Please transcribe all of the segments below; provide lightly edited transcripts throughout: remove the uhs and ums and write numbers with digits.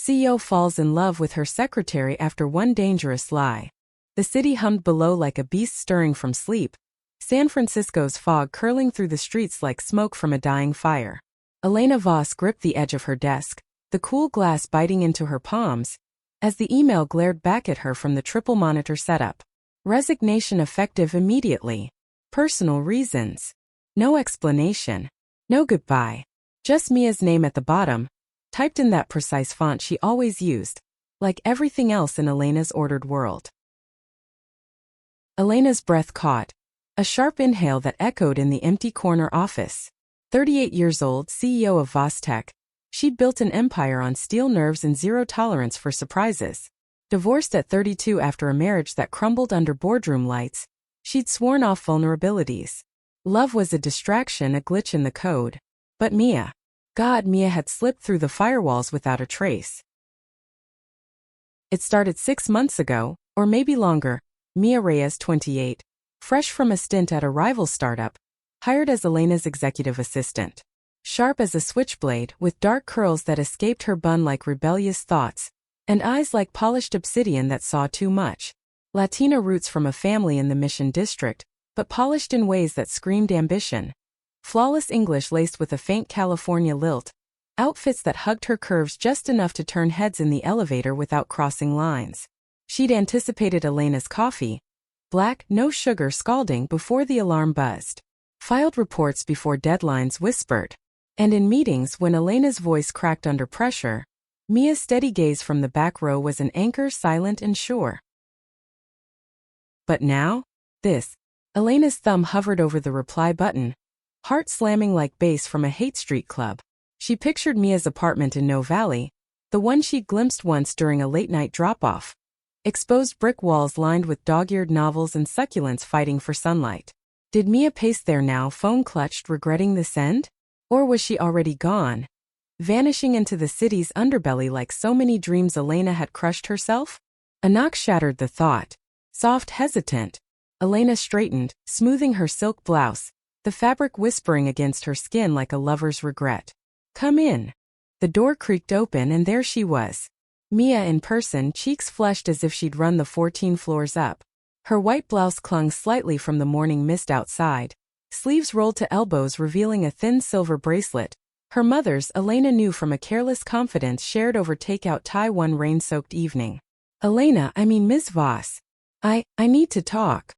CEO falls in love with her secretary after one dangerous lie. The city hummed below like a beast stirring from sleep. San Francisco's fog curling through the streets like smoke from a dying fire. Elena Voss gripped the edge of her desk, the cool glass biting into her palms, as the email glared back at her from the triple monitor setup. Resignation effective immediately. Personal reasons. No explanation. No goodbye. Just Mia's name at the bottom, typed in that precise font she always used, like everything else in Elena's ordered world. Elena's breath caught, a sharp inhale that echoed in the empty corner office. 38 years old, CEO of Voss Tech, she'd built an empire on steel nerves and zero tolerance for surprises. Divorced at 32 after a marriage that crumbled under boardroom lights, she'd sworn off vulnerabilities. Love was a distraction, a glitch in the code. But Mia. God, Mia had slipped through the firewalls without a trace. It started 6 months ago, or maybe longer. Mia Reyes, 28, fresh from a stint at a rival startup, hired as Elena's executive assistant. Sharp as a switchblade, with dark curls that escaped her bun like rebellious thoughts, and eyes like polished obsidian that saw too much. Latina roots from a family in the Mission District, but polished in ways that screamed ambition. Flawless English laced with a faint California lilt. Outfits that hugged her curves just enough to turn heads in the elevator without crossing lines. She'd anticipated Elena's coffee. Black, no sugar, scalding before the alarm buzzed. Filed reports before deadlines whispered. And in meetings when Elena's voice cracked under pressure, Mia's steady gaze from the back row was an anchor, silent and sure. But now? This. Elena's thumb hovered over the reply button, heart slamming like bass from a hate street club. She pictured Mia's apartment in No Valley, the one she'd glimpsed once during a late-night drop-off. Exposed brick walls lined with dog-eared novels and succulents fighting for sunlight. Did Mia pace there now, phone clutched, regretting this end? Or was she already gone, vanishing into the city's underbelly like so many dreams Elena had crushed herself? A knock shattered the thought. Soft, hesitant. Elena straightened, smoothing her silk blouse, the fabric whispering against her skin like a lover's regret. Come in. The door creaked open and there she was. Mia in person, cheeks flushed as if she'd run the 14 floors up. Her white blouse clung slightly from the morning mist outside, sleeves rolled to elbows revealing a thin silver bracelet. Her mother's, Elena knew from a careless confidence shared over takeout Thai one rain-soaked evening. Elena, I mean Ms. Voss. I need to talk.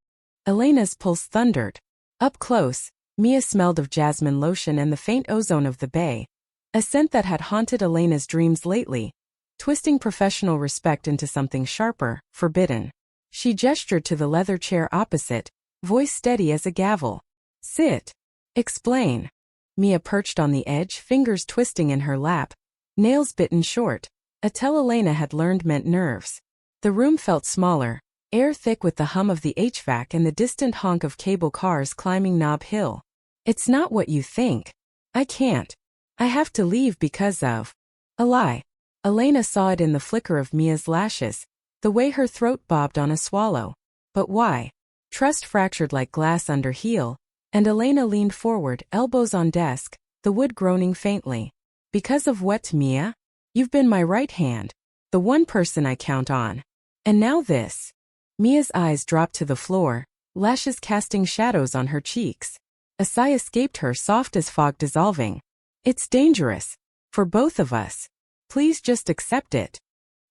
Elena's pulse thundered. Up close, Mia smelled of jasmine lotion and the faint ozone of the bay, a scent that had haunted Elena's dreams lately, twisting professional respect into something sharper, forbidden. She gestured to the leather chair opposite, voice steady as a gavel. Sit. Explain. Mia perched on the edge, fingers twisting in her lap, nails bitten short. A tell Elena had learned meant nerves. The room felt smaller, air thick with the hum of the HVAC and the distant honk of cable cars climbing Nob Hill. It's not what you think. I can't. I have to leave because of a lie. Elena saw it in the flicker of Mia's lashes, the way her throat bobbed on a swallow. But why? Trust fractured like glass under heel, and Elena leaned forward, elbows on desk, the wood groaning faintly. Because of what, Mia? You've been my right hand, the one person I count on. And now this. Mia's eyes dropped to the floor, lashes casting shadows on her cheeks. A sigh escaped her, soft as fog dissolving. It's dangerous. For both of us. Please just accept it.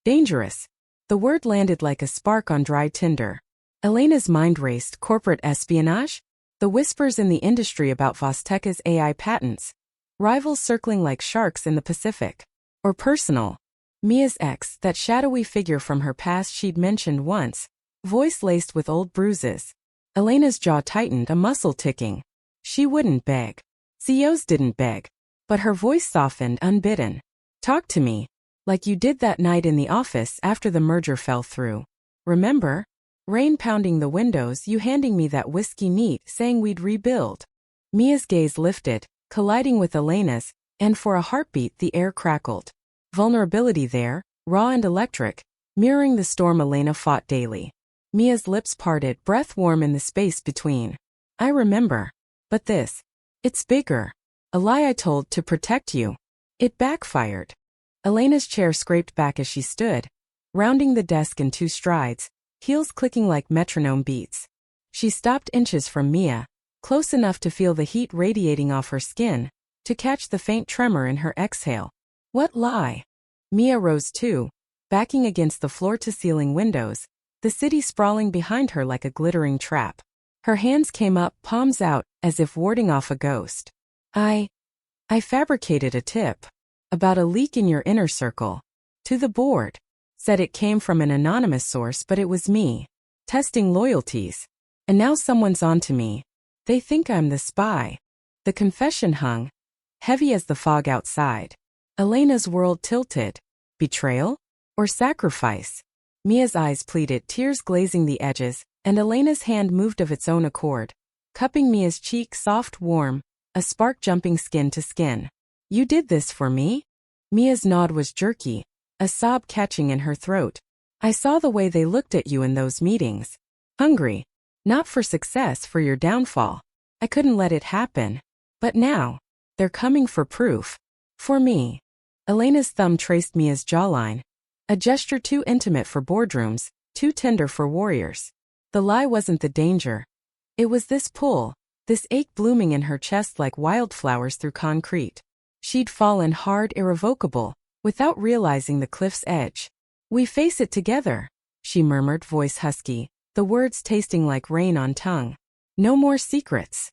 Dangerous. The word landed like a spark on dry tinder. Elena's mind raced. Corporate espionage? The whispers in the industry about Voss Tech's AI patents. Rivals circling like sharks in the Pacific. Or personal. Mia's ex, that shadowy figure from her past she'd mentioned once, voice laced with old bruises. Elena's jaw tightened, a muscle ticking. She wouldn't beg. CEOs didn't beg. But her voice softened, unbidden. Talk to me. Like you did that night in the office after the merger fell through. Remember? Rain pounding the windows, you handing me that whiskey neat, saying we'd rebuild. Mia's gaze lifted, colliding with Elena's, and for a heartbeat the air crackled. Vulnerability there, raw and electric, mirroring the storm Elena fought daily. Mia's lips parted, breath warm in the space between. I remember. But this. It's bigger. A lie I told to protect you. It backfired. Elena's chair scraped back as she stood, rounding the desk in 2 strides, heels clicking like metronome beats. She stopped inches from Mia, close enough to feel the heat radiating off her skin, to catch the faint tremor in her exhale. What lie? Mia rose too, backing against the floor-to-ceiling windows, the city sprawling behind her like a glittering trap. Her hands came up, palms out, as if warding off a ghost. I fabricated a tip about a leak in your inner circle to the board. Said it came from an anonymous source, but it was me, testing loyalties. And now someone's onto me. They think I'm the spy. The confession hung heavy as the fog outside. Elena's world tilted. Betrayal? Or sacrifice? Mia's eyes pleaded, tears glazing the edges, and Elena's hand moved of its own accord, cupping Mia's cheek, soft, warm, a spark jumping skin to skin. You did this for me? Mia's nod was jerky, a sob catching in her throat. I saw the way they looked at you in those meetings. Hungry. Not for success, for your downfall. I couldn't let it happen. But now, they're coming for proof. For me. Elena's thumb traced Mia's jawline. A gesture too intimate for boardrooms, too tender for warriors. The lie wasn't the danger. It was this pull, this ache blooming in her chest like wildflowers through concrete. She'd fallen hard, irrevocable, without realizing the cliff's edge. We face it together, she murmured, voice husky, the words tasting like rain on tongue. No more secrets.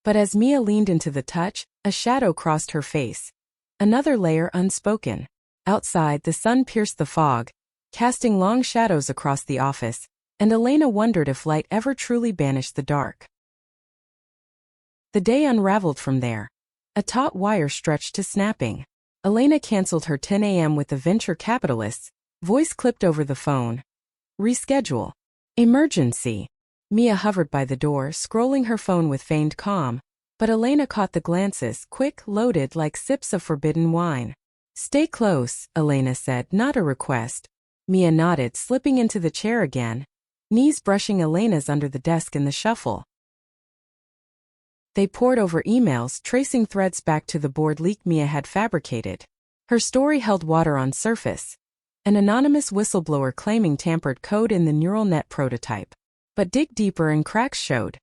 But as Mia leaned into the touch, a shadow crossed her face. Another layer unspoken. Outside, the sun pierced the fog, casting long shadows across the office, and Elena wondered if light ever truly banished the dark. The day unraveled from there. A taut wire stretched to snapping. Elena canceled her 10 a.m. with the venture capitalists, voice clipped over the phone. Reschedule. Emergency. Mia hovered by the door, scrolling her phone with feigned calm, but Elena caught the glances, quick, loaded like sips of forbidden wine. Stay close, Elena said, not a request. Mia nodded, slipping into the chair again, knees brushing Elena's under the desk in the shuffle. They pored over emails, tracing threads back to the board leak Mia had fabricated. Her story held water on surface. An anonymous whistleblower claiming tampered code in the neural net prototype. But dig deeper and cracks showed.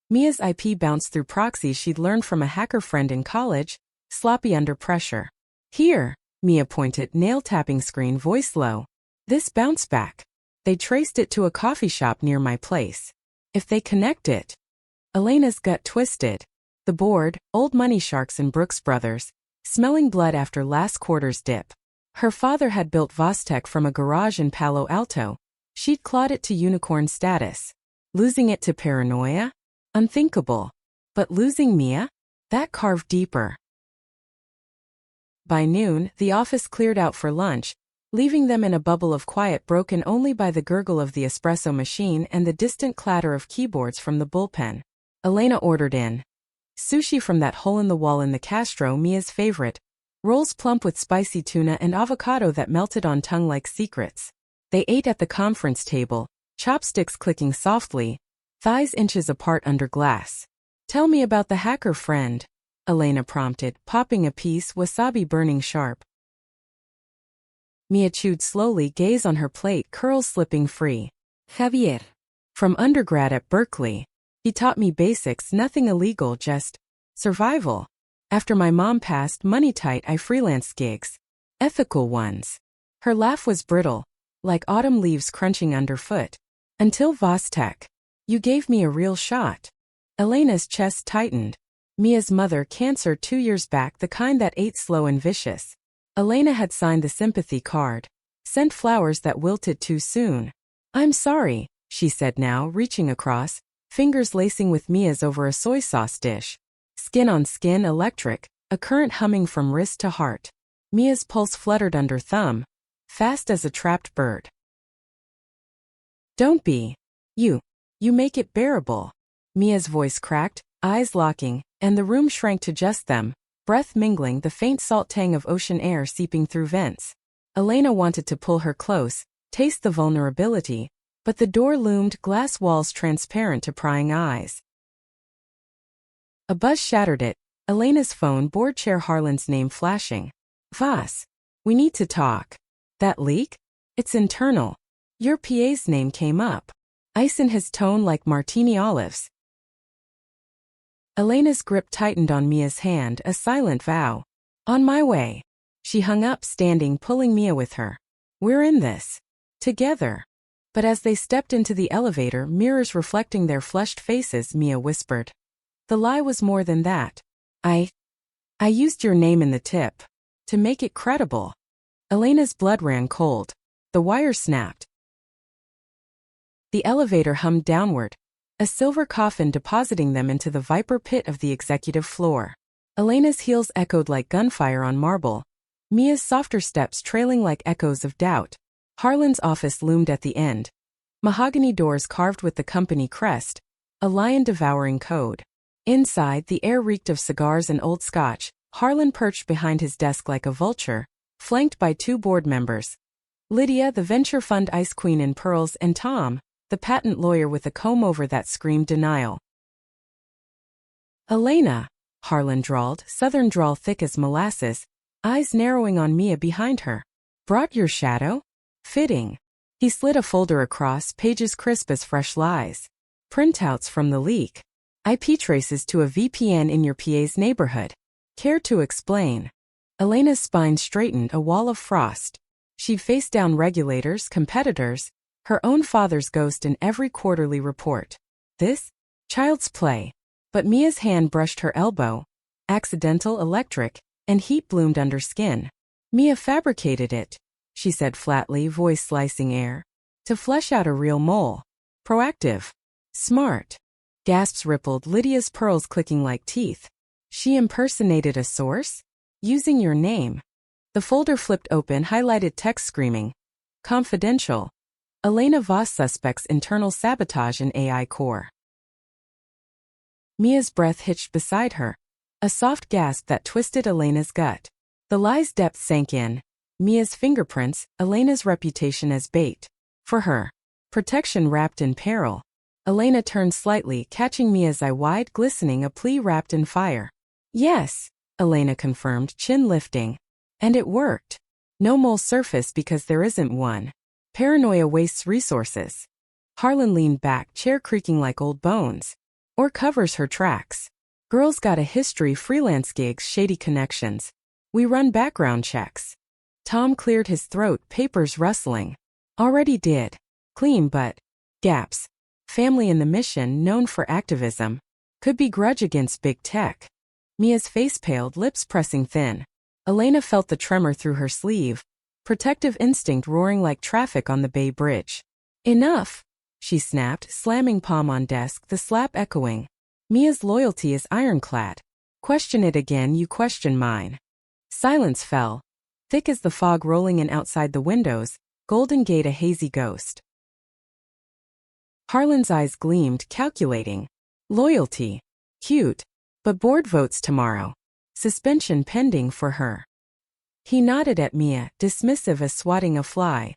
Mia's IP bounced through proxies she'd learned from a hacker friend in college, sloppy under pressure. Here, Mia pointed, nail-tapping screen, voice low. This bounce back. They traced it to a coffee shop near my place. If they connect it. Elena's gut twisted. The board, old money sharks and Brooks Brothers, smelling blood after last quarter's dip. Her father had built Vostek from a garage in Palo Alto. She'd clawed it to unicorn status. Losing it to paranoia? Unthinkable. But losing Mia? That carved deeper. By noon, the office cleared out for lunch, leaving them in a bubble of quiet broken only by the gurgle of the espresso machine and the distant clatter of keyboards from the bullpen. Elena ordered in. Sushi from that hole in the wall in the Castro, Mia's favorite. Rolls plump with spicy tuna and avocado that melted on tongue like secrets. They ate at the conference table, chopsticks clicking softly, thighs inches apart under glass. Tell me about the hacker friend, Elena prompted, popping a piece, wasabi burning sharp. Mia chewed slowly, gaze on her plate, curls slipping free. Javier. From undergrad at Berkeley. He taught me basics, nothing illegal, just survival. After my mom passed, money tight, I freelanced gigs. Ethical ones. Her laugh was brittle, like autumn leaves crunching underfoot. Until Vostek. You gave me a real shot. Elena's chest tightened. Mia's mother, cancer 2 years back, the kind that ate slow and vicious. Elena had signed the sympathy card. Sent flowers that wilted too soon. I'm sorry, she said now, reaching across, fingers lacing with Mia's over a soy sauce dish. Skin on skin, electric, a current humming from wrist to heart. Mia's pulse fluttered under thumb, fast as a trapped bird. Don't be. You make it bearable. Mia's voice cracked, eyes locking, and the room shrank to just them, breath mingling, the faint salt tang of ocean air seeping through vents. Elena wanted to pull her close, taste the vulnerability, but the door loomed, glass walls transparent to prying eyes. A buzz shattered it, Elena's phone, board chair, Harlan's name flashing. Voss. We need to talk. That leak? It's internal. Your PA's name came up. Ice in his tone like martini olives. Elena's grip tightened on Mia's hand, a silent vow. On my way. She hung up, standing, pulling Mia with her. We're in this. Together. But as they stepped into the elevator, mirrors reflecting their flushed faces, Mia whispered. The lie was more than that. I used your name in the tip. To make it credible. Elena's blood ran cold. The wire snapped. The elevator hummed downward, a silver coffin depositing them into the viper pit of the executive floor. Elena's heels echoed like gunfire on marble, Mia's softer steps trailing like echoes of doubt. Harlan's office loomed at the end. Mahogany doors carved with the company crest, a lion devouring code. Inside, the air reeked of cigars and old scotch. Harlan perched behind his desk like a vulture, flanked by 2 board members. Lydia, the venture fund ice queen in pearls, and Tom, the patent lawyer with a comb-over that screamed denial. Elena, Harlan drawled, southern drawl thick as molasses, eyes narrowing on Mia behind her. Brought your shadow? Fitting. He slid a folder across, pages crisp as fresh lies. Printouts from the leak. IP traces to a VPN in your PA's neighborhood. Care to explain? Elena's spine straightened, a wall of frost. She'd faced down regulators, competitors, her own father's ghost in every quarterly report. This? Child's play. But Mia's hand brushed her elbow. Accidental, electric, and heat bloomed under skin. Mia fabricated it, she said flatly, voice slicing air. To flesh out a real mole. Proactive. Smart. Gasps rippled, Lydia's pearls clicking like teeth. She impersonated a source? Using your name. The folder flipped open, highlighted text screaming. Confidential. Elena Voss suspects internal sabotage in AI core. Mia's breath hitched beside her. A soft gasp that twisted Elena's gut. The lie's depth sank in. Mia's fingerprints, Elena's reputation as bait. For her. Protection wrapped in peril. Elena turned slightly, catching Mia's eye wide, glistening, a plea wrapped in fire. Yes, Elena confirmed, chin lifting. And it worked. No mole surface because there isn't one. Paranoia wastes resources. Harlan leaned back, chair creaking like old bones. Or covers her tracks. Girl's got a history, freelance gigs, shady connections. We run background checks. Tom cleared his throat, papers rustling. Already did. Clean but gaps. Family in the mission, known for activism. Could be grudge against big tech. Mia's face paled, lips pressing thin. Elena felt the tremor through her sleeve. Protective instinct roaring like traffic on the Bay Bridge. Enough, she snapped, slamming palm on desk, the slap echoing. Mia's loyalty is ironclad. Question it again, you question mine. Silence fell. Thick as the fog rolling in outside the windows, Golden Gate a hazy ghost. Harlan's eyes gleamed, calculating. Loyalty. Cute. But board votes tomorrow. Suspension pending for her. He nodded at Mia, dismissive as swatting a fly.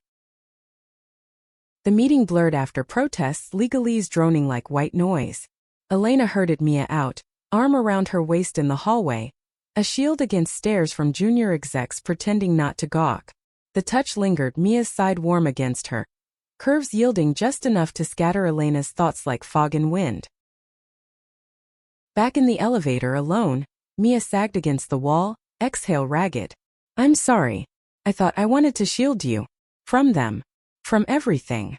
The meeting blurred after protests, legalese droning like white noise. Elena herded Mia out, arm around her waist in the hallway, a shield against stares from junior execs pretending not to gawk. The touch lingered, Mia's side warm against her, curves yielding just enough to scatter Elena's thoughts like fog and wind. Back in the elevator alone, Mia sagged against the wall, exhale ragged. I'm sorry. I thought I wanted to shield you. From them. From everything.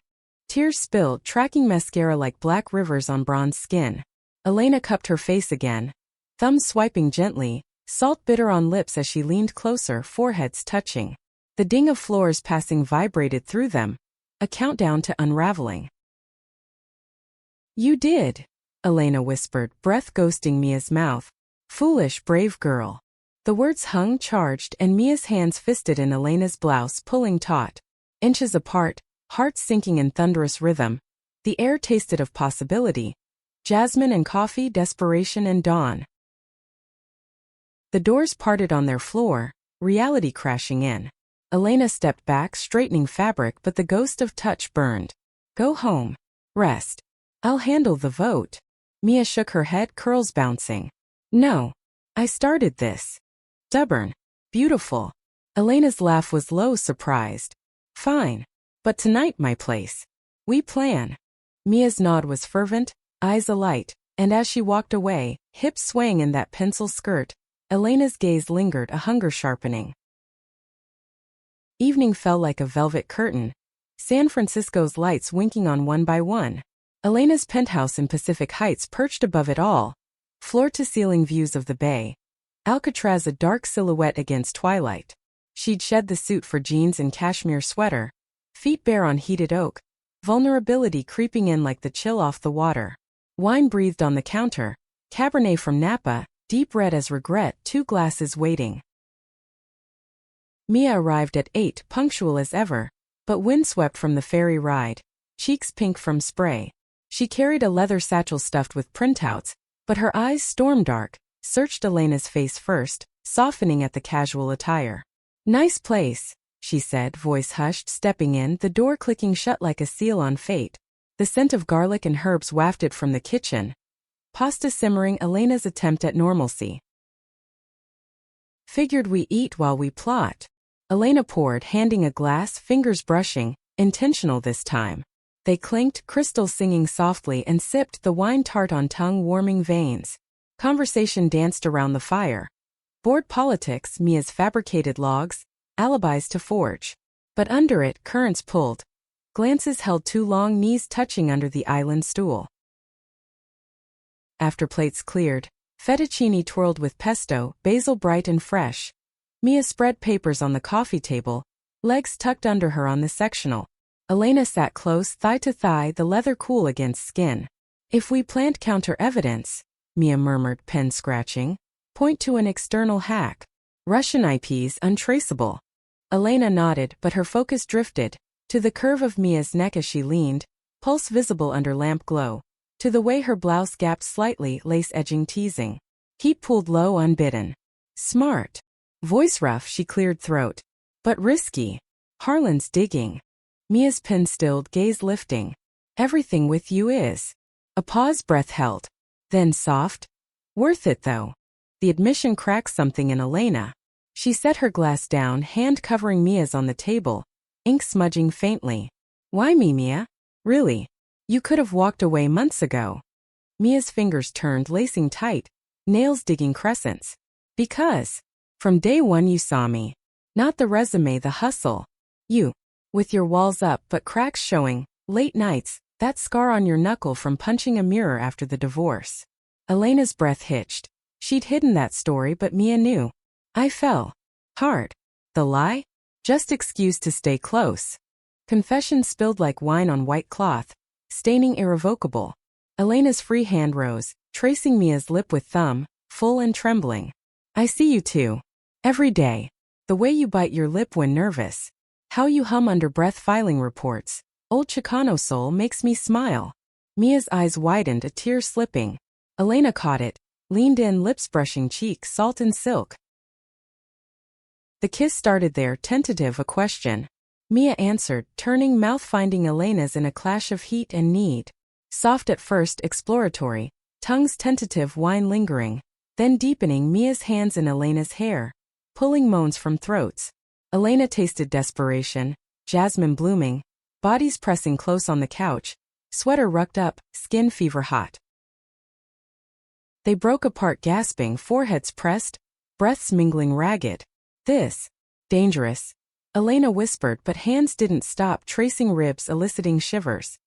Tears spilled, tracking mascara like black rivers on bronze skin. Elena cupped her face again. Thumbs swiping gently, salt bitter on lips as she leaned closer, foreheads touching. The ding of floors passing vibrated through them. A countdown to unraveling. You did, Elena whispered, breath ghosting Mia's mouth. Foolish, brave girl. The words hung charged and Mia's hands fisted in Elena's blouse, pulling taut. Inches apart, hearts sinking in thunderous rhythm. The air tasted of possibility. Jasmine and coffee, desperation and dawn. The doors parted on their floor, reality crashing in. Elena stepped back, straightening fabric, but the ghost of touch burned. Go home. Rest. I'll handle the vote. Mia shook her head, curls bouncing. No. I started this. Stubborn. Beautiful. Elena's laugh was low, surprised. Fine. But tonight, my place. We plan. Mia's nod was fervent, eyes alight, and as she walked away, hips swaying in that pencil skirt, Elena's gaze lingered, a hunger sharpening. Evening fell like a velvet curtain, San Francisco's lights winking on one by one. Elena's penthouse in Pacific Heights perched above it all, floor-to-ceiling views of the bay. Alcatraz a dark silhouette against twilight. She'd shed the suit for jeans and cashmere sweater, feet bare on heated oak, vulnerability creeping in like the chill off the water. Wine breathed on the counter, Cabernet from Napa, deep red as regret, 2 glasses waiting. Mia arrived at 8, punctual as ever, but windswept from the ferry ride, cheeks pink from spray. She carried a leather satchel stuffed with printouts, but her eyes, storm-dark, searched Elena's face first, softening at the casual attire. "Nice place," she said, voice hushed, stepping in, the door clicking shut like a seal on fate. The scent of garlic and herbs wafted from the kitchen. Pasta simmering, Elena's attempt at normalcy. "Figured we eat while we plot." Elena poured, handing a glass, fingers brushing, intentional this time. They clinked, crystal singing softly, and sipped, the wine tart on tongue-warming veins. Conversation danced around the fire. Board politics, Mia's fabricated logs, alibis to forge. But under it, currents pulled. Glances held too long, knees touching under the island stool. After plates cleared, fettuccine twirled with pesto, basil bright and fresh. Mia spread papers on the coffee table, legs tucked under her on the sectional. Elena sat close, thigh to thigh, the leather cool against skin. "If we plant counter-evidence," Mia murmured, pen scratching, "point to an external hack. Russian IPs untraceable." Elena nodded, but her focus drifted to the curve of Mia's neck as she leaned, pulse visible under lamp glow, to the way her blouse gapped slightly, lace edging teasing. Heat pulled low, unbidden. "Smart." Voice rough, she cleared throat. "But risky. Harlan's digging." Mia's pen stilled, gaze lifting. "Everything with you is." A pause, breath held. Then soft. "Worth it though." The admission cracked something in Elena. She set her glass down, hand covering Mia's on the table, ink smudging faintly. "Why me, Mia? Really? You could have walked away months ago." Mia's fingers turned, lacing tight, nails digging crescents. "Because from day one you saw me. Not the resume, the hustle. You. With your walls up but cracks showing, late nights, that scar on your knuckle from punching a mirror after the divorce." Elena's breath hitched. She'd hidden that story, but Mia knew. "I fell hard." The lie? Just excuse to stay close. Confession spilled like wine on white cloth, staining irrevocable. Elena's free hand rose, tracing Mia's lip with thumb, full and trembling. "I see you too. Every day. The way you bite your lip when nervous. How you hum under breath filing reports. Old Chicano soul makes me smile." Mia's eyes widened, a tear slipping. Elena caught it, leaned in, lips brushing cheeks, salt and silk. The kiss started there, tentative, a question. Mia answered, turning, mouth finding Elena's in a clash of heat and need. Soft at first, exploratory, tongues tentative, wine lingering, then deepening, Mia's hands in Elena's hair, pulling moans from throats. Elena tasted desperation, jasmine blooming, bodies pressing close on the couch, sweater rucked up, skin fever hot. They broke apart gasping, foreheads pressed, breaths mingling ragged. "This. Dangerous," Elena whispered, but hands didn't stop, tracing ribs, eliciting shivers.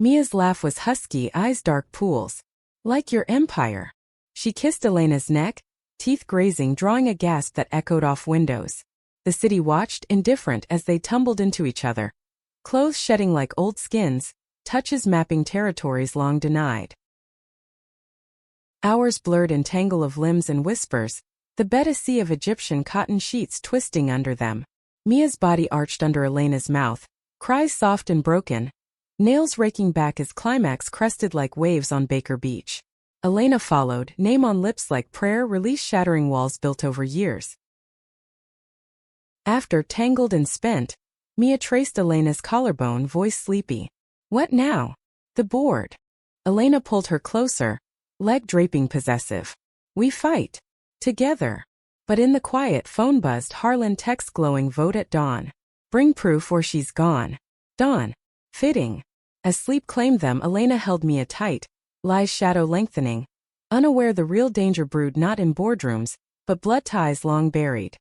Mia's laugh was husky, eyes dark pools. "Like your empire." She kissed Elena's neck, teeth grazing, drawing a gasp that echoed off windows. The city watched, indifferent, as they tumbled into each other. Clothes shedding like old skins, touches mapping territories long denied. Hours blurred in tangle of limbs and whispers, the bed a sea of Egyptian cotton sheets twisting under them. Mia's body arched under Elena's mouth, cries soft and broken, nails raking back as climax crested like waves on Baker Beach. Elena followed, name on lips like prayer, release shattering walls built over years. After, tangled and spent, Mia traced Elena's collarbone, voice sleepy. "What now?" "The board." Elena pulled her closer, leg draping possessive. "We fight. Together." But in the quiet, phone buzzed. Harlan text glowing, vote at dawn. Bring proof or she's gone. Dawn. Fitting. As sleep claimed them, Elena held Mia tight, lies shadow lengthening, unaware the real danger brewed not in boardrooms, but blood ties long buried.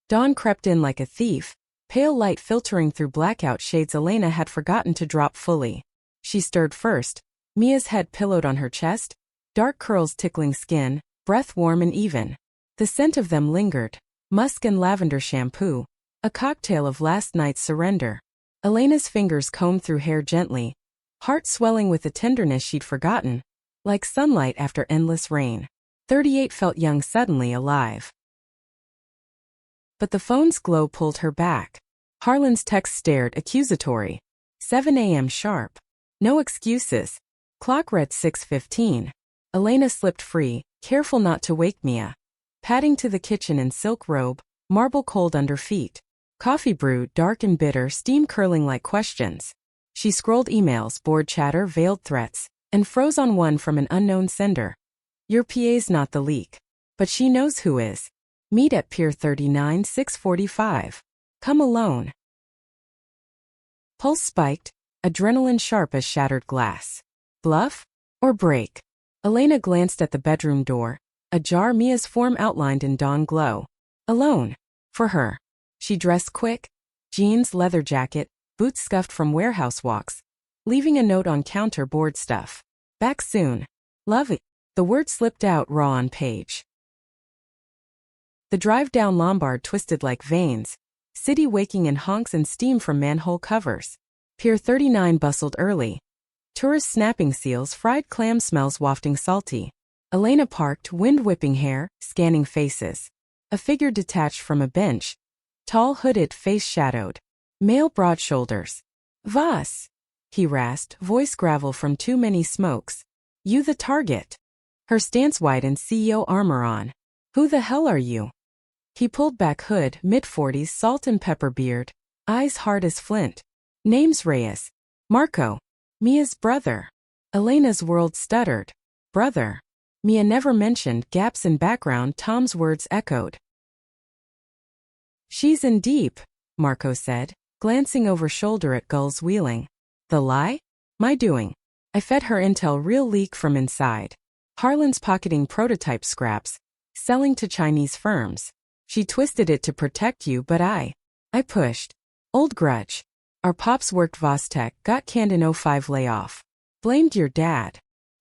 Dawn crept in like a thief, pale light filtering through blackout shades Elena had forgotten to drop fully. She stirred first, Mia's head pillowed on her chest, dark curls tickling skin, breath warm and even. The scent of them lingered, musk and lavender shampoo, a cocktail of last night's surrender. Elena's fingers combed through hair gently, heart swelling with the tenderness she'd forgotten, like sunlight after endless rain. 38 felt young, suddenly alive. But the phone's glow pulled her back. Harlan's text stared, accusatory. 7 a.m. sharp. No excuses. Clock read 6:15. Elena slipped free, careful not to wake Mia. Padding to the kitchen in silk robe, marble cold under feet. Coffee brewed, dark and bitter, steam curling like questions. She scrolled emails, bored chatter, veiled threats, and froze on one from an unknown sender. Your PA's not the leak. But she knows who is. Meet at Pier 39, 6:45. Come alone. Pulse spiked, adrenaline sharp as shattered glass. Bluff? Or break? Elena glanced at the bedroom door, ajar, Mia's form outlined in dawn glow. Alone. For her. She dressed quick, jeans, leather jacket, boots scuffed from warehouse walks, leaving a note on counter, board stuff. Back soon. Love it. The word slipped out raw on page. The drive down Lombard twisted like veins, city waking in honks and steam from manhole covers. Pier 39 bustled early. Tourists snapping seals, fried clam smells wafting salty. Elena parked, wind whipping hair, scanning faces. A figure detached from a bench. Tall, hooded, face shadowed. Male, broad shoulders. Vas. He rasped, voice gravel from too many smokes. You the target. Her stance widened, CEO armor on. Who the hell are you? He pulled back hood, mid-40s, salt and pepper beard. Eyes hard as flint. Name's Reyes. Marco. Mia's brother. Elena's world stuttered. Brother. Mia never mentioned, gaps in background, Tom's words echoed. She's in deep, Marco said, glancing over shoulder at gulls wheeling. The lie? My doing. I fed her intel, real leak from inside. Harlan's pocketing prototype scraps, selling to Chinese firms. She twisted it to protect you, but I pushed. Old grudge. Our pops worked Vostech, got canned in '05 layoff. Blamed your dad.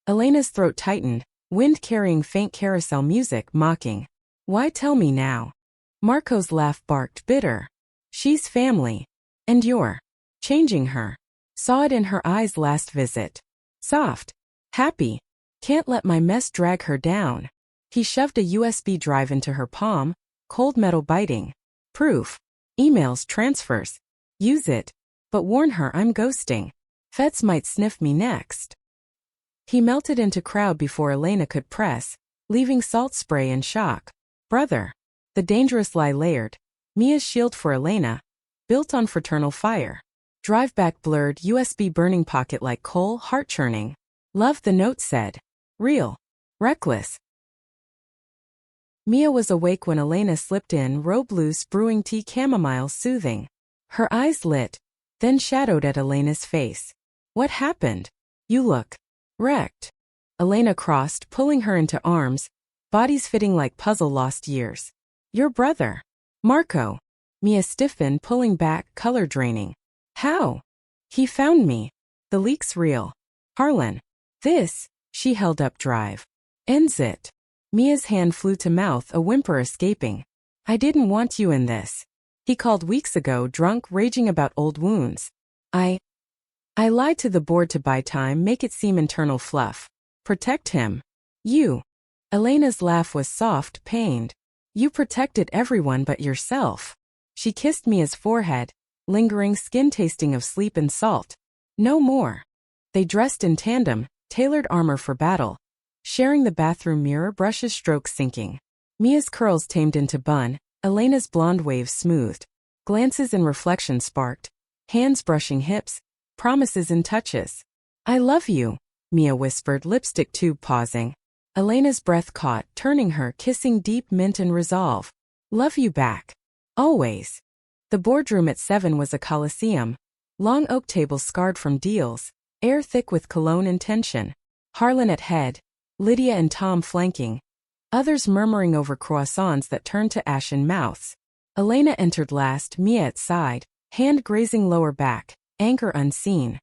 Elena's throat tightened, wind carrying faint carousel music, mocking. Why tell me now? Marco's laugh barked, bitter. She's family. And you're changing her. Saw it in her eyes last visit. Soft. Happy. Can't let my mess drag her down. He shoved a USB drive into her palm, cold metal biting. Proof. Emails, transfers. Use it. But warn her I'm ghosting. Feds might sniff me next. He melted into crowd before Elena could press, leaving salt spray in shock. Brother. The dangerous lie layered. Mia's shield for Elena, built on fraternal fire. Drive back blurred, USB burning pocket like coal, heart churning. Love, the note said. Real. Reckless. Mia was awake when Elena slipped in, robe loose, brewing tea, chamomile soothing. Her eyes lit, then shadowed at Elena's face. What happened? You look wrecked. Elena crossed, pulling her into arms, bodies fitting like puzzle lost years. Your brother. Marco. Mia stiffened, pulling back, color draining. How? He found me. The leak's real. Harlan. This, she held up drive. Ends it. Mia's hand flew to mouth, a whimper escaping. I didn't want you in this. He called weeks ago, drunk, raging about old wounds. I lied to the board to buy time, make it seem internal fluff. Protect him. You. Elena's laugh was soft, pained. You protected everyone but yourself. She kissed Mia's forehead, lingering skin tasting of sleep and salt. No more. They dressed in tandem, tailored armor for battle. Sharing the bathroom mirror, brushes, strokes sinking. Mia's curls tamed into bun, Elena's blonde waves smoothed. Glances and reflection sparked. Hands brushing hips, promises and touches. I love you, Mia whispered, lipstick tube pausing. Elena's breath caught, turning her, kissing deep mint and resolve. Love you back. Always. The boardroom at 7 was a coliseum. Long oak tables scarred from deals, air thick with cologne and tension. Harlan at head, Lydia and Tom flanking. Others murmuring over croissants that turned to ashen mouths. Elena entered last, Mia at side, hand grazing lower back, anchor unseen.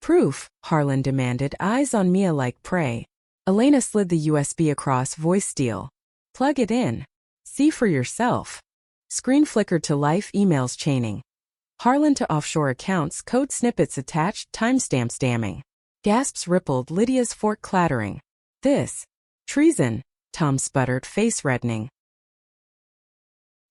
Proof, Harlan demanded, eyes on Mia like prey. Elena slid the USB across, voice steel. Plug it in. See for yourself. Screen flickered to life, emails chaining. Harlan to offshore accounts, code snippets attached, timestamps damning. Gasps rippled, Lydia's fork clattering. This. Treason, Tom sputtered, face reddening.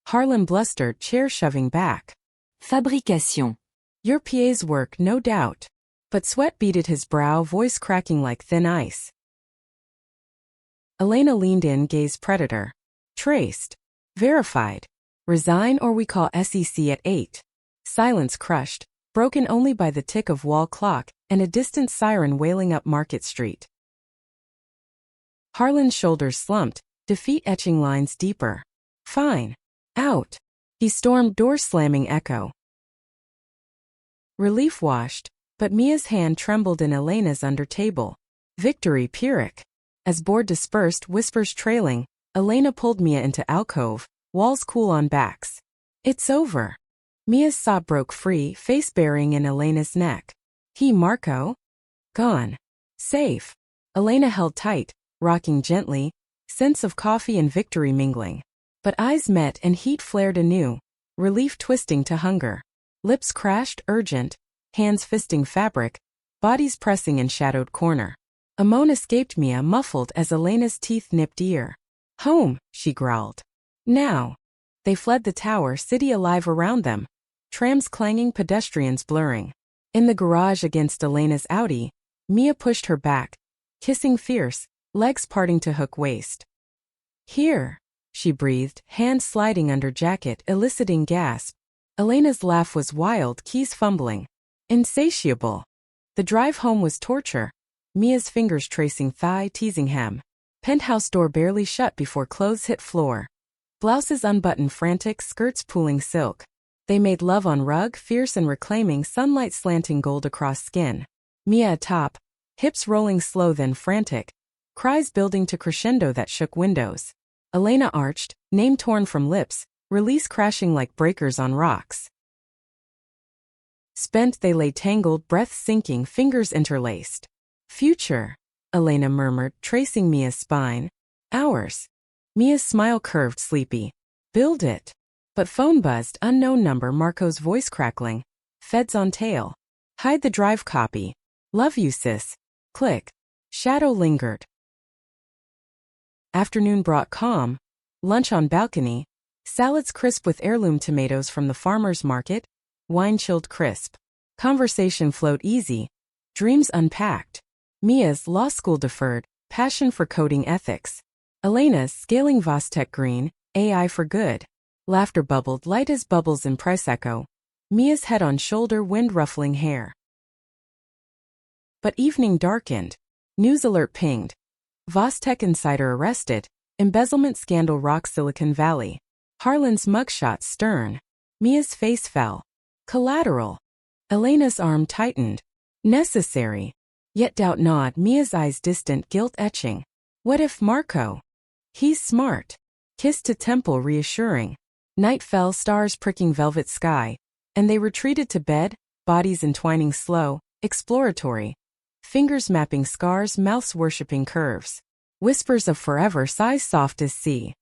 Harlan blustered, chair shoving back. Fabrication. Your PA's work, no doubt. But sweat beaded his brow, voice cracking like thin ice. Elena leaned in, gaze predator. Traced. Verified. Resign or we call SEC at 8. Silence crushed, broken only by the tick of wall clock and a distant siren wailing up Market Street. Harlan's shoulders slumped, defeat etching lines deeper. Fine. Out. He stormed, door slamming echo. Relief washed, but Mia's hand trembled in Elena's under table. Victory Pyrrhic. As board dispersed, whispers trailing, Elena pulled Mia into alcove, walls cool on backs. It's over. Mia's sob broke free, face burying in Elena's neck. He, Marco? Gone. Safe. Elena held tight, rocking gently, sense of coffee and victory mingling. But eyes met and heat flared anew, relief twisting to hunger. Lips crashed, urgent, hands fisting fabric, bodies pressing in shadowed corner. A moan escaped Mia, muffled as Elena's teeth nipped ear. Home, she growled. Now. They fled the tower, city alive around them. Trams clanging, pedestrians blurring. In the garage against Elena's Audi, Mia pushed her back, kissing fierce, legs parting to hook waist. Here, she breathed, hand sliding under jacket, eliciting gasp. Elena's laugh was wild, keys fumbling. Insatiable. The drive home was torture. Mia's fingers tracing thigh, teasing hem. Penthouse door barely shut before clothes hit floor. Blouses unbuttoned, frantic, skirts pooling silk. They made love on rug, fierce and reclaiming, sunlight slanting gold across skin. Mia atop, hips rolling slow then frantic, cries building to crescendo that shook windows. Elena arched, name torn from lips, release crashing like breakers on rocks. Spent they lay tangled, breath sinking, fingers interlaced. Future, Elena murmured, tracing Mia's spine. Ours. Mia's smile curved, sleepy. Build it. But phone buzzed, unknown number, Marco's voice crackling. Feds on tail. Hide the drive copy. Love you, sis. Click. Shadow lingered. Afternoon brought calm. Lunch on balcony. Salads crisp with heirloom tomatoes from the farmer's market. Wine chilled crisp. Conversation flowed easy. Dreams unpacked. Mia's law school deferred, passion for coding ethics. Elena's scaling Vostek green, AI for good. Laughter bubbled, light as bubbles in Prosecco. Mia's head on shoulder, wind ruffling hair. But evening darkened. News alert pinged. Vostek insider arrested. Embezzlement scandal rocks Silicon Valley. Harlan's mugshot stern. Mia's face fell. Collateral. Elena's arm tightened. Necessary. Yet doubt gnawed, Mia's eyes distant, guilt etching. What if Marco? He's smart. Kiss to temple reassuring. Night fell, stars pricking velvet sky, and they retreated to bed, bodies entwining slow, exploratory. Fingers mapping scars, mouths worshipping curves. Whispers of forever, sighs soft as sea.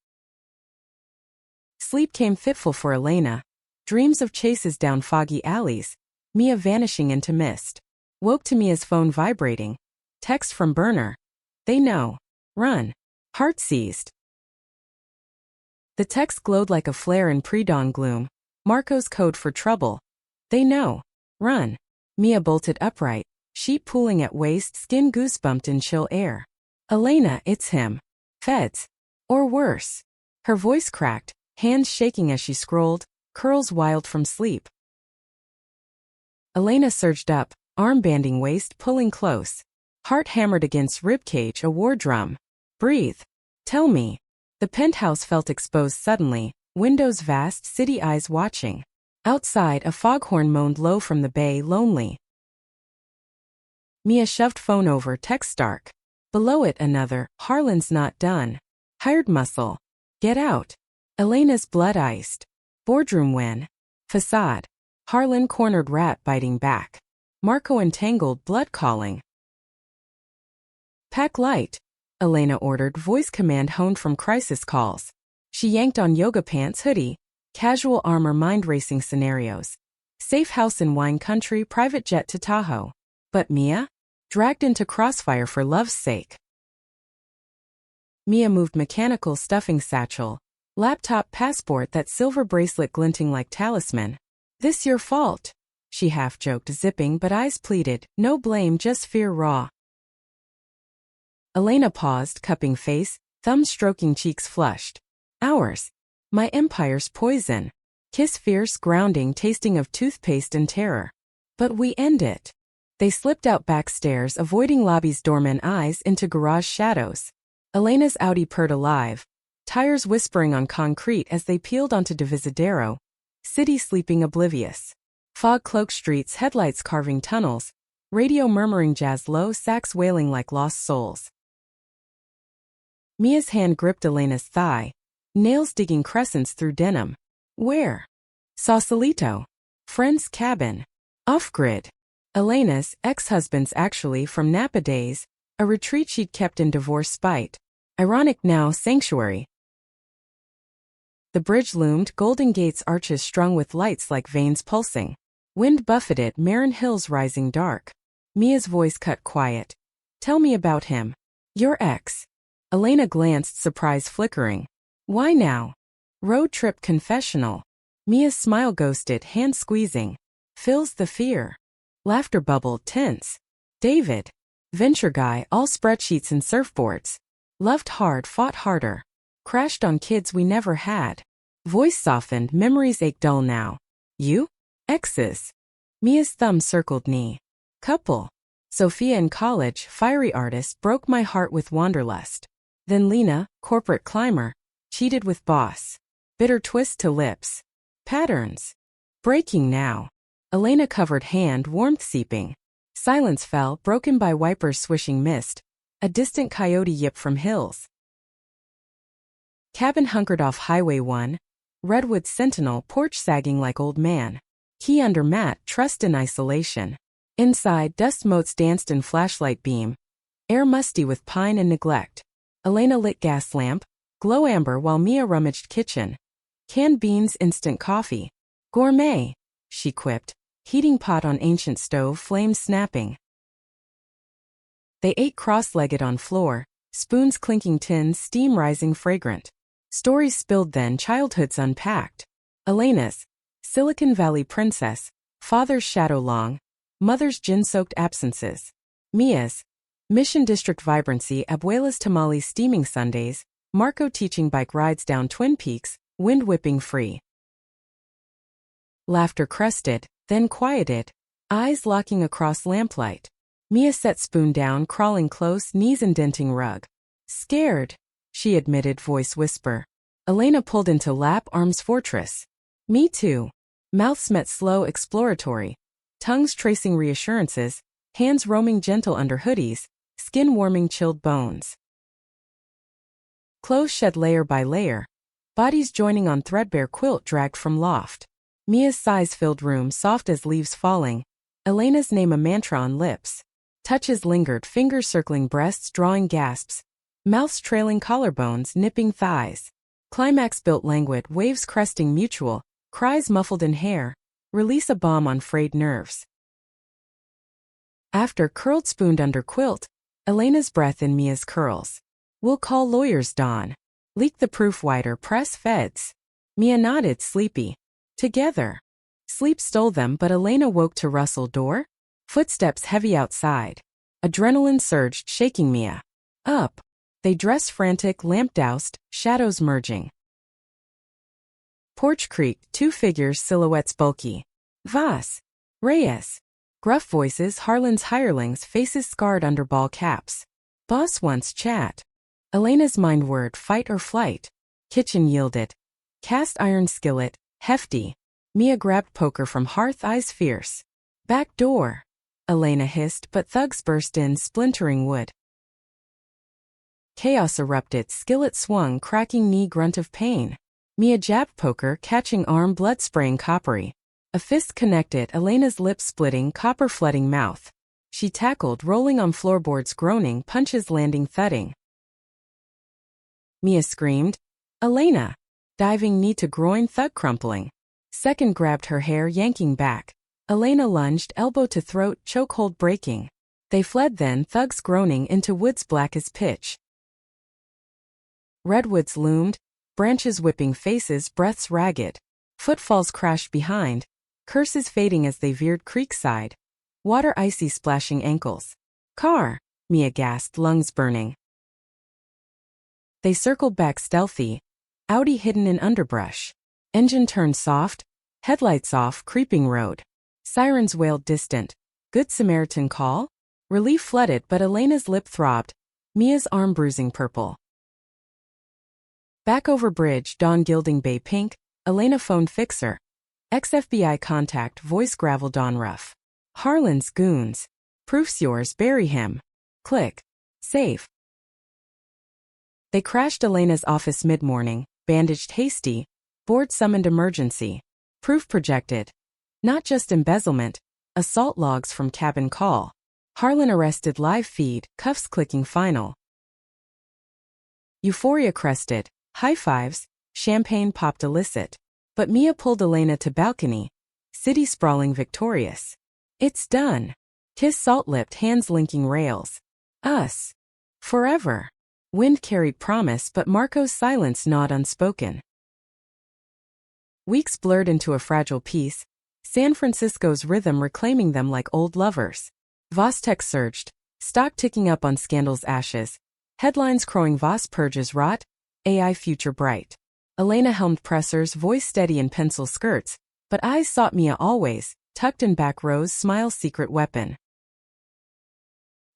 Sleep came fitful for Elena. Dreams of chases down foggy alleys. Mia vanishing into mist. Woke to Mia's phone vibrating. Text from burner. They know. Run. Heart seized. The text glowed like a flare in pre-dawn gloom. Marco's code for trouble. They know. Run. Mia bolted upright, sheet pooling at waist, skin goosebumped in chill air. Elena, it's him. Feds. Or worse. Her voice cracked, hands shaking as she scrolled, curls wild from sleep. Elena surged up, arm banding waist, pulling close. Heart hammered against ribcage, a war drum. Breathe. Tell me. The penthouse felt exposed suddenly, windows vast, city eyes watching. Outside, a foghorn moaned low from the bay, lonely. Mia shoved phone over, text dark. Below it another, Harlan's not done. Hired muscle. Get out. Elena's blood iced. Boardroom when. Facade. Harlan cornered, rat biting back. Marco entangled, blood calling. Pack light. Elena ordered, voice command honed from crisis calls. She yanked on yoga pants, hoodie. Casual armor, mind racing scenarios. Safe house in wine country, private jet to Tahoe. But Mia? Dragged into crossfire for love's sake. Mia moved mechanical stuffing satchel. Laptop, passport, that silver bracelet glinting like talisman. This your fault. She half joked, zipping, but eyes pleaded, no blame, just fear raw. Elena paused, cupping face, thumb stroking cheeks flushed. Ours. My empire's poison. Kiss fierce, grounding, tasting of toothpaste and terror. But we end it. They slipped out back stairs, avoiding lobby's doorman eyes, into garage shadows. Elena's Audi purred alive, tires whispering on concrete as they peeled onto Divisadero. City sleeping oblivious. Fog-cloaked streets, headlights carving tunnels, radio murmuring jazz, low sax wailing like lost souls. Mia's hand gripped Elena's thigh, nails digging crescents through denim. Where? Sausalito. Friend's cabin. Off-grid. Elena's, ex-husband's actually, from Napa days, a retreat she'd kept in divorce spite. Ironic now, sanctuary. The bridge loomed, Golden Gate's arches strung with lights like veins pulsing. Wind buffeted, Marin Hills rising dark. Mia's voice cut quiet. Tell me about him. Your ex. Elena glanced, surprise flickering. Why now? Road trip confessional. Mia's smile ghosted, hand squeezing. Fills the fear. Laughter bubbled, tense. David. Venture guy, all spreadsheets and surfboards. Loved hard, fought harder. Crashed on kids we never had. Voice softened, memories ache dull now. You? Exes. Mia's thumb circled knee. Couple. Sophia in college, fiery artist, broke my heart with wanderlust. Then Lena, corporate climber, cheated with boss. Bitter twist to lips. Patterns. Breaking now. Elena covered hand, warmth seeping. Silence fell, broken by wipers swishing mist. A distant coyote yip from hills. Cabin hunkered off Highway 1. Redwood sentinel, porch sagging like old man. Key under mat, trust in isolation. Inside, dust motes danced in flashlight beam. Air musty with pine and neglect. Elena lit gas lamp, glow amber while Mia rummaged kitchen. Canned beans, instant coffee. Gourmet, she quipped. Heating pot on ancient stove, flames snapping. They ate cross-legged on floor, spoons clinking tins, steam rising fragrant. Stories spilled then, childhoods unpacked. Elena's, Silicon Valley princess, father's shadow long, mother's gin-soaked absences. Mia's, Mission District vibrancy, abuela's tamales steaming Sundays, Marco teaching bike rides down Twin Peaks, wind whipping free. Laughter crested, then quieted, eyes locking across lamplight. Mia set spoon down, crawling close, knees indenting rug. Scared, she admitted, voice whisper. Elena pulled into lap, arms fortress. Me too. Mouths met slow, exploratory. Tongues tracing reassurances, hands roaming gentle under hoodies, skin warming chilled bones. Clothes shed layer by layer. Bodies joining on threadbare quilt dragged from loft. Mia's sighs filled room, soft as leaves falling. Elena's name a mantra on lips. Touches lingered, fingers circling breasts, drawing gasps. Mouths trailing collarbones, nipping thighs. Climax built languid, waves cresting mutual, cries muffled in hair. Release a bomb on frayed nerves. After, curled spooned under quilt. Elena's breath in Mia's curls. We'll call lawyers, Dawn. Leak the proof wider, press feds. Mia nodded, sleepy. Together. Sleep stole them, but Elena woke to rustle door. Footsteps heavy outside. Adrenaline surged, shaking Mia. Up. They dressed frantic, lamp doused, shadows merging. Porch creaked, two figures, silhouettes bulky. Vas. Reyes. Gruff voices, Harlan's hirelings, faces scarred under ball caps. Boss wants chat. Elena's mind word, fight or flight. Kitchen yielded. Cast iron skillet, hefty. Mia grabbed poker from hearth, eyes fierce. Back door. Elena hissed, but thugs burst in, splintering wood. Chaos erupted, skillet swung, cracking knee, grunt of pain. Mia jabbed poker, catching arm, blood spraying coppery. A fist connected, Elena's lips splitting, copper flooding mouth. She tackled, rolling on floorboards, groaning, punches landing, thudding. Mia screamed. Elena! Diving knee to groin, thud crumpling. Second grabbed her hair, yanking back. Elena lunged, elbow to throat, chokehold breaking. They fled then, thugs groaning, into woods black as pitch. Redwoods loomed, branches whipping faces, breaths ragged. Footfalls crashed behind, curses fading as they veered creekside. Water icy splashing ankles. Car! Mia gasped, lungs burning. They circled back stealthy. Audi hidden in underbrush. Engine turned soft, headlights off, creeping road. Sirens wailed distant. Good Samaritan call? Relief flooded, but Elena's lip throbbed. Mia's arm bruising purple. Back over bridge, dawn gilding bay pink. Elena phoned fixer. Ex-FBI contact, voice gravel, dawn rough. Harlan's goons. Proof's yours, bury him. Click. Save. They crashed Elena's office mid-morning, bandaged hasty. Board summoned emergency. Proof projected. Not just embezzlement. Assault logs from cabin call. Harlan arrested, live feed, cuffs clicking final. Euphoria crested. High fives. Champagne popped illicit. But Mia pulled Elena to balcony. City sprawling victorious. It's done. Kiss salt-lipped, hands linking rails. Us. Forever. Wind carried promise, but Marco's silence gnawed unspoken. Weeks blurred into a fragile peace. San Francisco's rhythm reclaiming them like old lovers. Vostek surged, stock ticking up on scandal's ashes. Headlines crowing Voss purges rot, AI future bright. Elena helmed pressers, voice steady in pencil skirts, but eyes sought Mia always, tucked in back rows, smile secret weapon.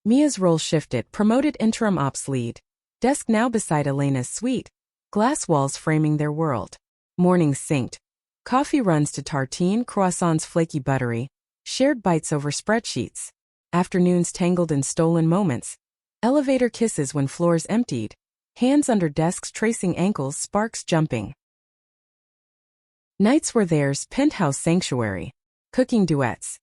Mia's role shifted, promoted interim ops lead. Desk now beside Elena's suite. Glass walls framing their world. Mornings synced. Coffee runs to tartine, croissants flaky buttery. Shared bites over spreadsheets. Afternoons tangled in stolen moments. Elevator kisses when floors emptied. Hands under desks tracing ankles, sparks jumping. Nights were theirs, penthouse sanctuary. Cooking duets.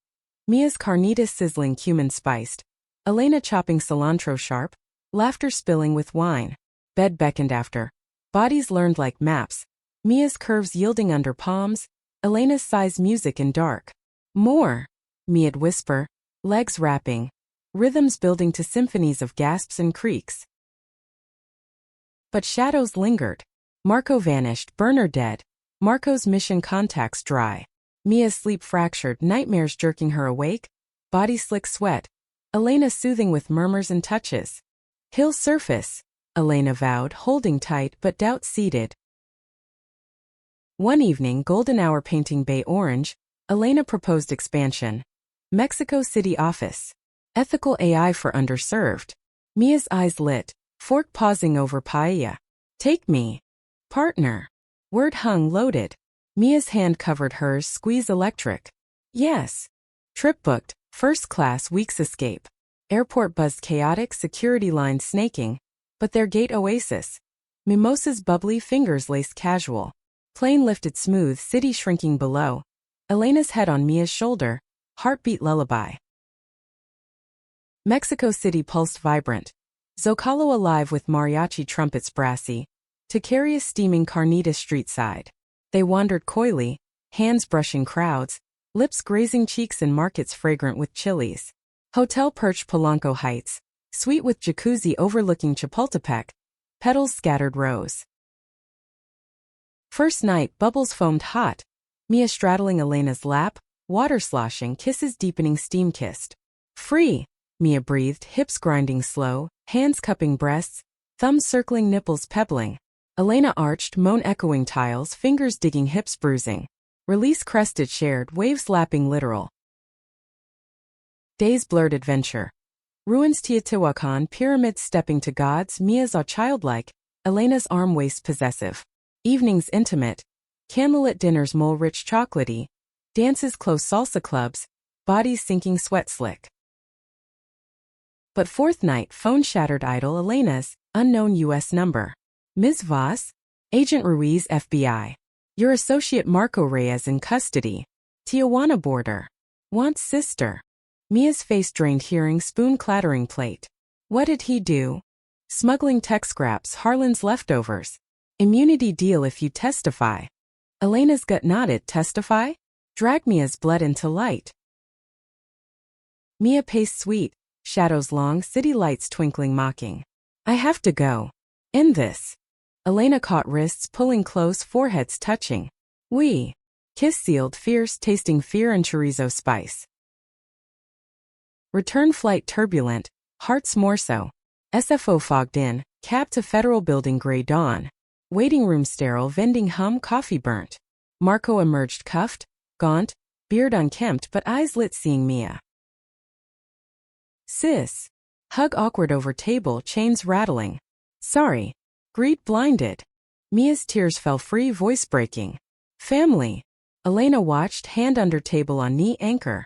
Mia's carnitas sizzling, cumin spiced. Elena chopping cilantro sharp. Laughter spilling with wine. Bed beckoned after. Bodies learned like maps. Mia's curves yielding under palms. Elena's sighs music in dark. More. Mia'd whisper. Legs rapping. Rhythms building to symphonies of gasps and creaks. But shadows lingered. Marco vanished, burner dead. Marco's mission contacts dry. Mia's sleep fractured, nightmares jerking her awake. Body slick sweat. Elena soothing with murmurs and touches. He'll surface, Elena vowed, holding tight but doubt seated. One evening, golden hour painting bay orange, Elena proposed expansion. Mexico City office. Ethical AI for underserved. Mia's eyes lit, fork pausing over paella. Take me. Partner. Word hung loaded. Mia's hand covered hers, squeeze electric. Yes. Trip booked, first class, week's escape. Airport buzzed chaotic, security lines snaking. But their gate oasis. Mimosas bubbly, fingers laced casual. Plane lifted smooth, city shrinking below. Elena's head on Mia's shoulder. Heartbeat lullaby. Mexico City pulsed vibrant. Zocalo alive with mariachi trumpets brassy. Taqueria steaming carnitas street side. They wandered coyly, hands brushing crowds, lips grazing cheeks in markets fragrant with chilies. Hotel perched Polanco Heights, suite with jacuzzi overlooking Chapultepec, petals scattered rose. First night, bubbles foamed hot. Mia straddling Elena's lap, water sloshing, kisses deepening, steam kissed. Free, Mia breathed, hips grinding slow, hands cupping breasts, thumbs circling nipples pebbling. Elena arched, moan echoing tiles, fingers digging, hips bruising. Release crested, shared, waves lapping literal. Days blurred adventure. Ruins Teotihuacan, pyramids stepping to gods, Mia's all childlike, Elena's arm-waist possessive. Evenings intimate. Candlelit dinners mole-rich chocolatey. Dances close salsa clubs, bodies sinking sweat slick. But fourth night, phone shattered idol Elena's, unknown U.S. number. Ms. Voss? Agent Ruiz, FBI. Your associate Marco Reyes in custody. Tijuana border. Wants sister. Mia's face drained, hearing spoon clattering plate. What did he do? Smuggling tech scraps, Harlan's leftovers. Immunity deal if you testify. Elena's gut nodded. Testify? Drag Mia's blood into light. Mia paced, sweet, shadows long, city lights twinkling, mocking. I have to go. In this. Elena caught wrists pulling close, foreheads touching. We. Kiss sealed, fierce, tasting fear and chorizo spice. Return flight turbulent, hearts more so. SFO fogged in, cab to federal building, gray dawn. Waiting room sterile, vending hum, coffee burnt. Marco emerged cuffed, gaunt, beard unkempt but eyes lit, seeing Mia. Sis. Hug awkward over table, chains rattling. Sorry. Greed blinded. Mia's tears fell free, voice breaking. Family. Elena watched, hand under table on knee, anchor.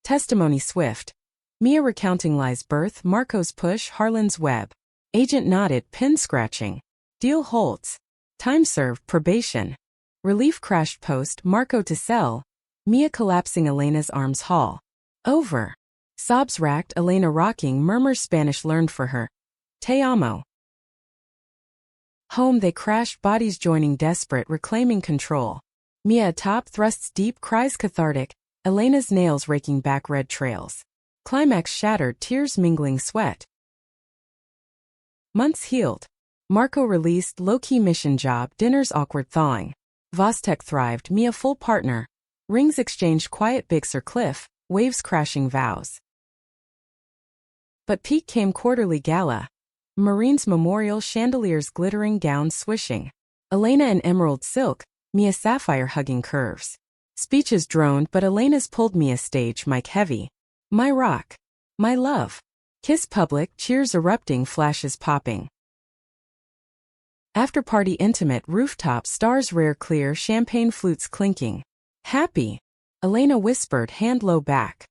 Testimony swift. Mia recounting lies, birth, Marco's push, Harlan's web. Agent nodded, pin scratching. Deal holds. Time served, probation. Relief crashed post, Marco to cell. Mia collapsing, Elena's arms haul. Over. Sobs racked, Elena rocking, murmurs Spanish learned for her. Te amo. Home they crashed, bodies joining, desperate, reclaiming control. Mia atop, thrusts deep, cries cathartic, Elena's nails raking back red trails. Climax shattered, tears mingling, sweat. Months healed. Marco released, low-key mission job, dinners awkward thawing. Vostek thrived, Mia full partner. Rings exchanged, quiet Big Sur cliff, waves crashing, vows. But peak came, quarterly gala. Marine's memorial, chandeliers glittering, gowns swishing. Elena in emerald silk, Mia sapphire hugging curves. Speeches droned, but Elena's pulled Mia stage, mic heavy. My rock. My love. Kiss public, cheers erupting, flashes popping. After party intimate, rooftop, stars rare clear, champagne flutes clinking. Happy. Elena whispered, hand low back.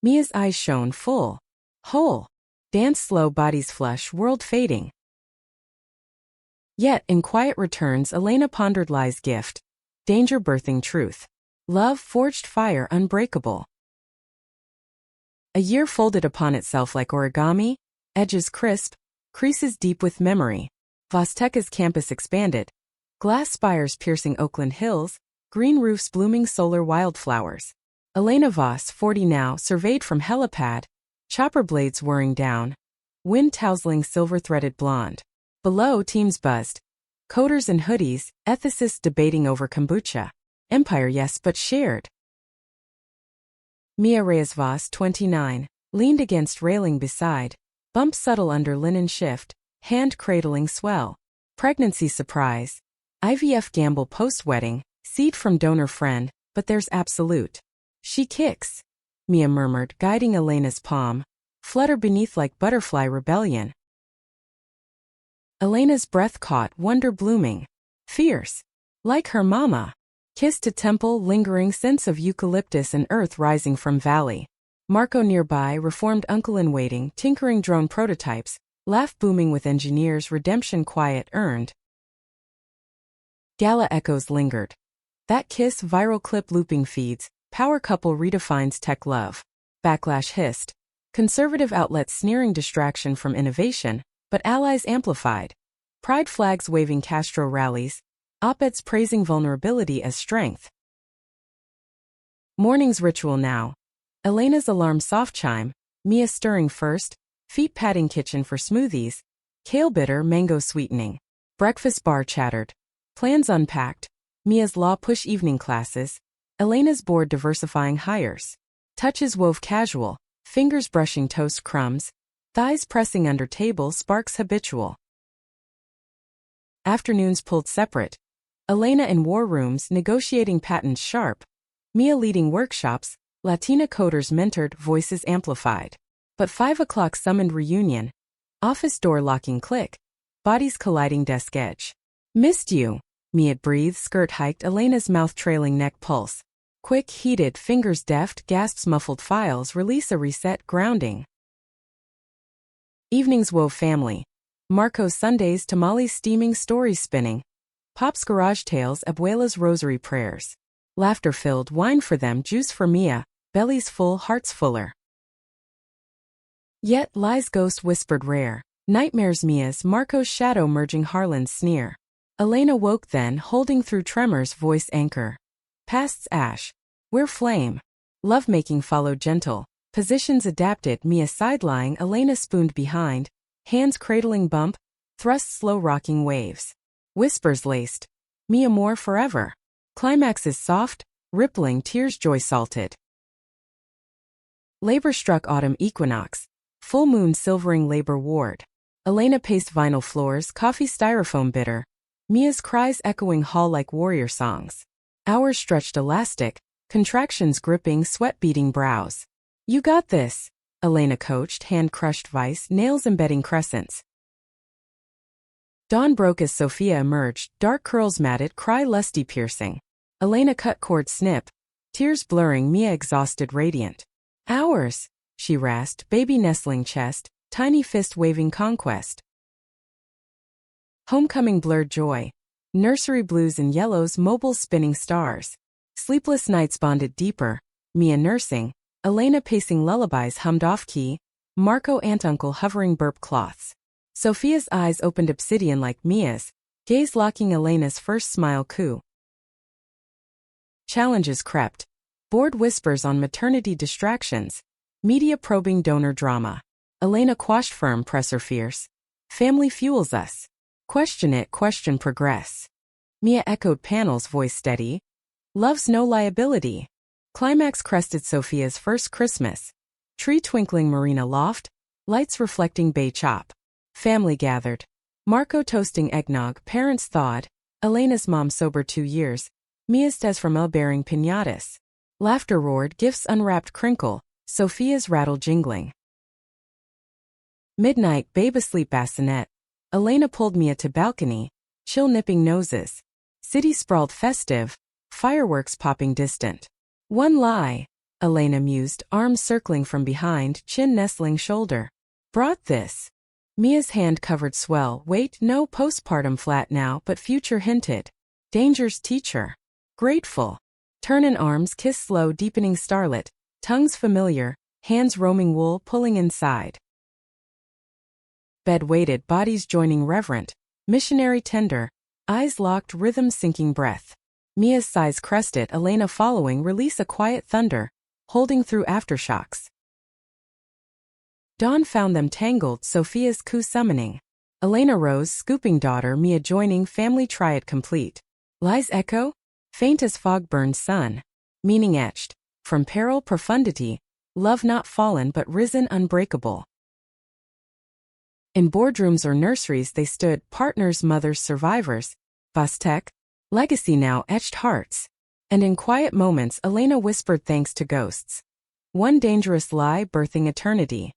Mia's eyes shone full. Whole. Dance slow, bodies flush, world fading. Yet, in quiet returns, Elena pondered lies gift. Danger birthing truth. Love forged fire, unbreakable. A year folded upon itself like origami, edges crisp, creases deep with memory. Vosteka's campus expanded. Glass spires piercing Oakland hills, green roofs blooming solar wildflowers. Elena Voss, 40 now, surveyed from helipad, chopper blades whirring down, wind tousling silver-threaded blonde. Below, teams buzzed. Coders in hoodies, ethicists debating over kombucha. Empire yes, but shared. Mia Reyes Voss, 29, leaned against railing beside, bump subtle under linen shift, hand cradling swell. Pregnancy surprise. IVF gamble post-wedding, seed from donor friend, but there's absolute. She kicks. Mia murmured, guiding Elena's palm. Flutter beneath like butterfly rebellion. Elena's breath caught, wonder blooming. Fierce. Like her mama. Kiss to temple, lingering sense of eucalyptus and earth rising from valley. Marco nearby, reformed uncle in waiting, tinkering drone prototypes, laugh booming with engineers, redemption quiet earned. Gala echoes lingered. That kiss, viral clip looping feeds, power couple redefines tech love. Backlash hissed. Conservative outlets sneering distraction from innovation, but allies amplified. Pride flags waving Castro rallies, op-eds praising vulnerability as strength. Morning's ritual now. Elena's alarm soft chime, Mia stirring first, feet patting kitchen for smoothies, kale bitter, mango sweetening. Breakfast bar chattered. Plans unpacked. Mia's law push evening classes. Elena's board diversifying hires. Touches wove casual, fingers brushing toast crumbs, thighs pressing under table, sparks habitual. Afternoons pulled separate. Elena in war rooms negotiating patents sharp. Mia leading workshops, Latina coders mentored, voices amplified. But 5 o'clock summoned reunion. Office door locking click. Bodies colliding desk edge. Missed you. Mia breathes, skirt hiked, Elena's mouth trailing, neck pulse. Quick, heated, fingers deft, gasps, muffled files, release, a reset, grounding. Evenings wove family. Marco's Sundays, tamales steaming, stories spinning. Pop's garage tales, abuela's rosary prayers. Laughter filled, wine for them, juice for Mia, bellies full, hearts fuller. Yet lies, ghost whispered rare. Nightmares, Mia's, Marco's shadow merging, Harlan's sneer. Elena woke then, holding through tremors, voice anchor. Past's ash. We're flame. Lovemaking followed gentle. Positions adapted, Mia side-lying, Elena spooned behind. Hands cradling bump. Thrusts slow rocking waves. Whispers laced. Mia more forever. Climaxes soft, rippling, tears joy salted. Labor struck autumn equinox. Full moon silvering labor ward. Elena paced vinyl floors, coffee styrofoam bitter. Mia's cries echoing hall like warrior songs. Hours stretched elastic, contractions gripping, sweat beading brows. You got this, Elena coached, hand crushed vice, nails embedding crescents. Dawn broke as Sophia emerged, dark curls matted, cry lusty piercing. Elena cut cord snip, tears blurring, Mia exhausted radiant. Hours, she rasped, baby nestling chest, tiny fist waving conquest. Homecoming blurred joy. Nursery blues and yellows, mobile spinning stars. Sleepless nights bonded deeper, Mia nursing, Elena pacing lullabies hummed off-key, Marco aunt-uncle hovering burp cloths. Sophia's eyes opened obsidian like Mia's, gaze locking Elena's first smile coo. Challenges crept. Bored whispers on maternity distractions. Media probing donor drama. Elena quashed firm presser fierce. Family fuels us. Question it, question progress. Mia echoed panels, voice steady. Love's no liability. Climax crested Sophia's first Christmas. Tree twinkling marina loft. Lights reflecting bay chop. Family gathered. Marco toasting eggnog, parents thawed. Elena's mom sober 2 years. Mia's des from bearing piñatas. Laughter roared, gifts unwrapped crinkle. Sophia's rattle jingling. Midnight, babe asleep bassinet. Elena pulled Mia to balcony. Chill nipping noses. City sprawled festive. Fireworks popping distant. One lie, Elena mused, arms circling from behind, chin nestling shoulder. Brought this. Mia's hand covered swell, wait, no postpartum flat now, but future hinted. Danger's teacher. Grateful. Turn in arms, kiss slow, deepening starlit. Tongues familiar, hands roaming wool, pulling inside. Bed weighted, bodies joining reverent. Missionary tender. Eyes locked, rhythm sinking breath. Mia's sighs crested, Elena following, release a quiet thunder. Holding through aftershocks. Dawn found them tangled, Sophia's coo summoning. Elena rose, scooping daughter, Mia joining, family triad complete. Lies echo? Faint as fog-burned sun. Meaning etched. From peril, profundity. Love not fallen but risen unbreakable. In boardrooms or nurseries they stood, partners, mothers, survivors. Vastek. Legacy now etched hearts. And in quiet moments Elena whispered thanks to ghosts. One dangerous lie birthing eternity.